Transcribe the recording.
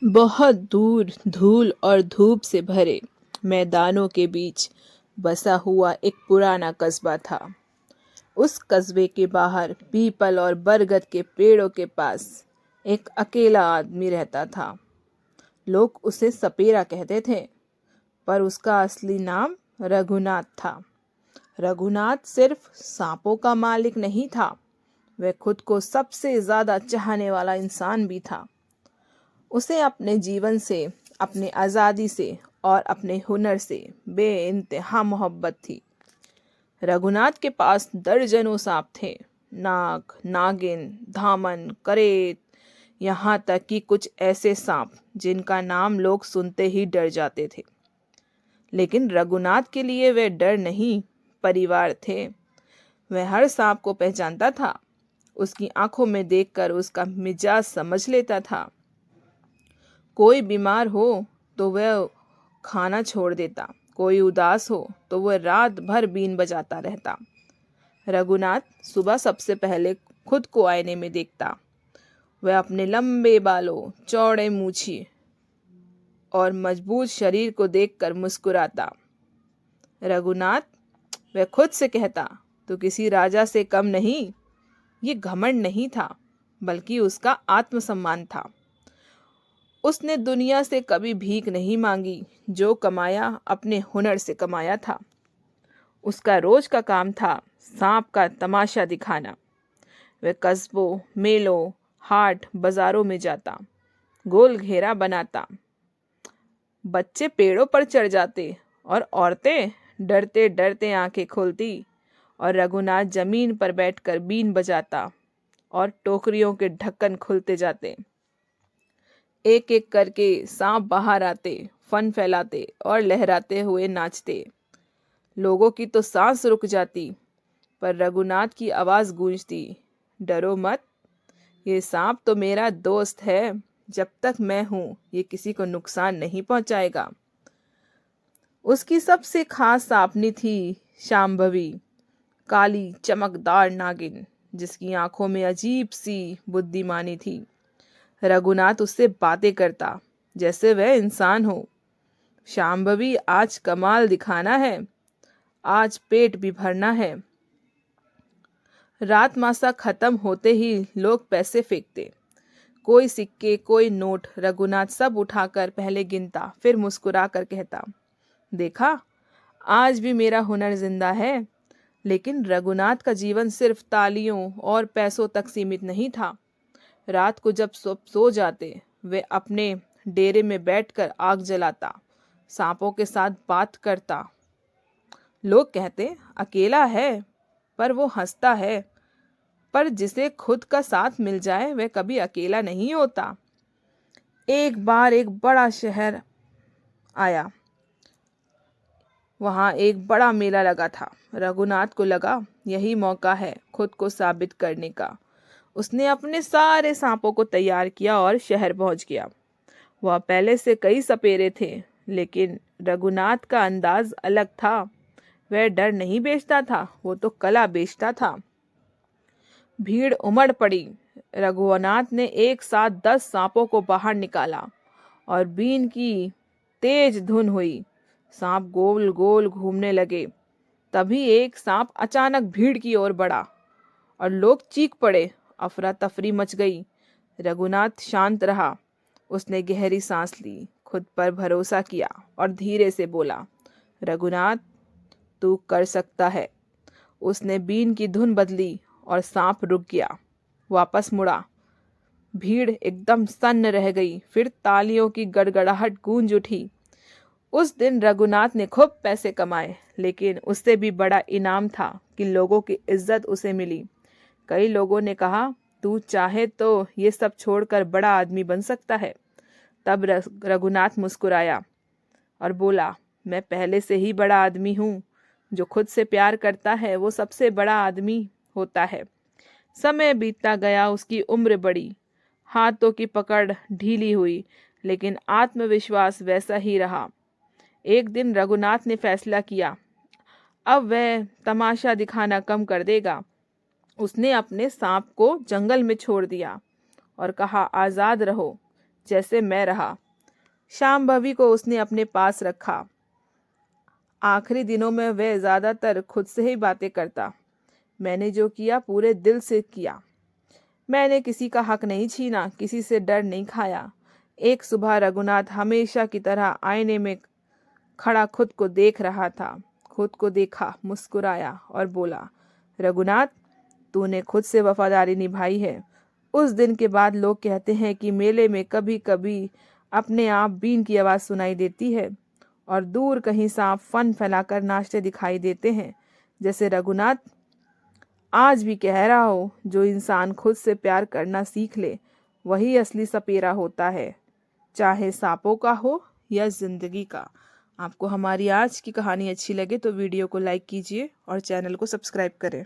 बहुत दूर धूल और धूप से भरे मैदानों के बीच बसा हुआ एक पुराना कस्बा था। उस कस्बे के बाहर पीपल और बरगद के पेड़ों के पास एक अकेला आदमी रहता था। लोग उसे सपेरा कहते थे, पर उसका असली नाम रघुनाथ था। रघुनाथ सिर्फ सांपों का मालिक नहीं था, वह खुद को सबसे ज्यादा चाहने वाला इंसान भी था। उसे अपने जीवन से, अपनी आज़ादी से और अपने हुनर से बेइंतहा मोहब्बत थी। रघुनाथ के पास दर्जनों सांप थे, नाग, नागिन, धामन, करेत, यहाँ तक कि कुछ ऐसे सांप जिनका नाम लोग सुनते ही डर जाते थे। लेकिन रघुनाथ के लिए वे डर नहीं, परिवार थे। वह हर सांप को पहचानता था, उसकी आंखों में देखकर उसका मिजाज समझ लेता था। कोई बीमार हो तो वह खाना छोड़ देता, कोई उदास हो तो वह रात भर बीन बजाता रहता। रघुनाथ सुबह सबसे पहले खुद को आईने में देखता। वह अपने लंबे बालों, चौड़े मूछी और मजबूत शरीर को देखकर मुस्कुराता। रघुनाथ, वह खुद से कहता, तो किसी राजा से कम नहीं। ये घमंड नहीं था, बल्कि उसका आत्मसम्मान था। उसने दुनिया से कभी भीख नहीं मांगी, जो कमाया अपने हुनर से कमाया था। उसका रोज का काम था सांप का तमाशा दिखाना। वह कस्बों, मेलों, हाट, बाजारों में जाता, गोल घेरा बनाता। बच्चे पेड़ों पर चढ़ जाते और औरतें डरते डरते आंखें खोलती, और रघुनाथ जमीन पर बैठकर बीन बजाता और टोकरियों के ढक्कन खुलते जाते। एक एक करके सांप बाहर आते, फन फैलाते और लहराते हुए नाचते। लोगों की तो सांस रुक जाती, पर रघुनाथ की आवाज गूंजती, डरो मत, ये सांप तो मेरा दोस्त है। जब तक मैं हूं, ये किसी को नुकसान नहीं पहुंचाएगा। उसकी सबसे खास सांपनी थी शांभवी, काली चमकदार नागिन, जिसकी आंखों में अजीब सी बुद्धिमानी थी। रघुनाथ उससे बातें करता जैसे वह इंसान हो। शांभवी, आज कमाल दिखाना है, आज पेट भी भरना है। रात मासा खत्म होते ही लोग पैसे फेंकते, कोई सिक्के, कोई नोट। रघुनाथ सब उठाकर पहले गिनता, फिर मुस्कुरा कर कहता, देखा, आज भी मेरा हुनर जिंदा है। लेकिन रघुनाथ का जीवन सिर्फ तालियों और पैसों तक सीमित नहीं था। रात को जब सब सो जाते, वे अपने डेरे में बैठकर आग जलाता, सांपों के साथ बात करता। लोग कहते अकेला है, पर वो हंसता है। पर जिसे खुद का साथ मिल जाए, वह कभी अकेला नहीं होता। एक बार एक बड़ा शहर आया, वहां एक बड़ा मेला लगा था। रघुनाथ को लगा यही मौका है खुद को साबित करने का। उसने अपने सारे सांपों को तैयार किया और शहर पहुंच गया। वह पहले से कई सपेरे थे, लेकिन रघुनाथ का अंदाज अलग था। वह डर नहीं बेचता था, वो तो कला बेचता था। भीड़ उमड़ पड़ी। रघुनाथ ने एक साथ 10 सांपों को बाहर निकाला और बीन की तेज धुन हुई। सांप गोल गोल घूमने लगे। तभी एक सांप अचानक भीड़ की ओर बढ़ा और लोग चीख पड़े। अफरा तफरी मच गई। रघुनाथ शांत रहा। उसने गहरी सांस ली, खुद पर भरोसा किया और धीरे से बोला, रघुनाथ, तू कर सकता है। उसने बीन की धुन बदली और सांप रुक गया, वापस मुड़ा। भीड़ एकदम सन्न रह गई। फिर तालियों की गड़गड़ाहट गूंज उठी। उस दिन रघुनाथ ने खूब पैसे कमाए, लेकिन उससे भी बड़ा इनाम था कि लोगों की इज्जत उसे मिली। कई लोगों ने कहा, तू चाहे तो ये सब छोड़कर बड़ा आदमी बन सकता है। तब रघुनाथ मुस्कुराया और बोला, मैं पहले से ही बड़ा आदमी हूँ। जो खुद से प्यार करता है वो सबसे बड़ा आदमी होता है। समय बीतता गया, उसकी उम्र बढ़ी, हाथों की पकड़ ढीली हुई, लेकिन आत्मविश्वास वैसा ही रहा। एक दिन रघुनाथ ने फैसला किया, अब वह तमाशा दिखाना कम कर देगा। उसने अपने सांप को जंगल में छोड़ दिया और कहा, आजाद रहो, जैसे मैं रहा। शांभवी को उसने अपने पास रखा। आखिरी दिनों में वह ज़्यादातर खुद से ही बातें करता। मैंने जो किया पूरे दिल से किया। मैंने किसी का हक नहीं छीना, किसी से डर नहीं खाया। एक सुबह रघुनाथ हमेशा की तरह आईने में खड़ा खुद को देख रहा था। खुद को देखा, मुस्कुराया और बोला, रघुनाथ, तूने खुद से वफादारी निभाई है। उस दिन के बाद लोग कहते हैं कि मेले में कभी कभी अपने आप बीन की आवाज़ सुनाई देती है और दूर कहीं सांप फन फैलाकर नाचते दिखाई देते हैं। जैसे रघुनाथ आज भी कह रहा हो, जो इंसान खुद से प्यार करना सीख ले वही असली सपेरा होता है, चाहे सांपों का हो या जिंदगी का। आपको हमारी आज की कहानी अच्छी लगे तो वीडियो को लाइक कीजिए और चैनल को सब्सक्राइब करें।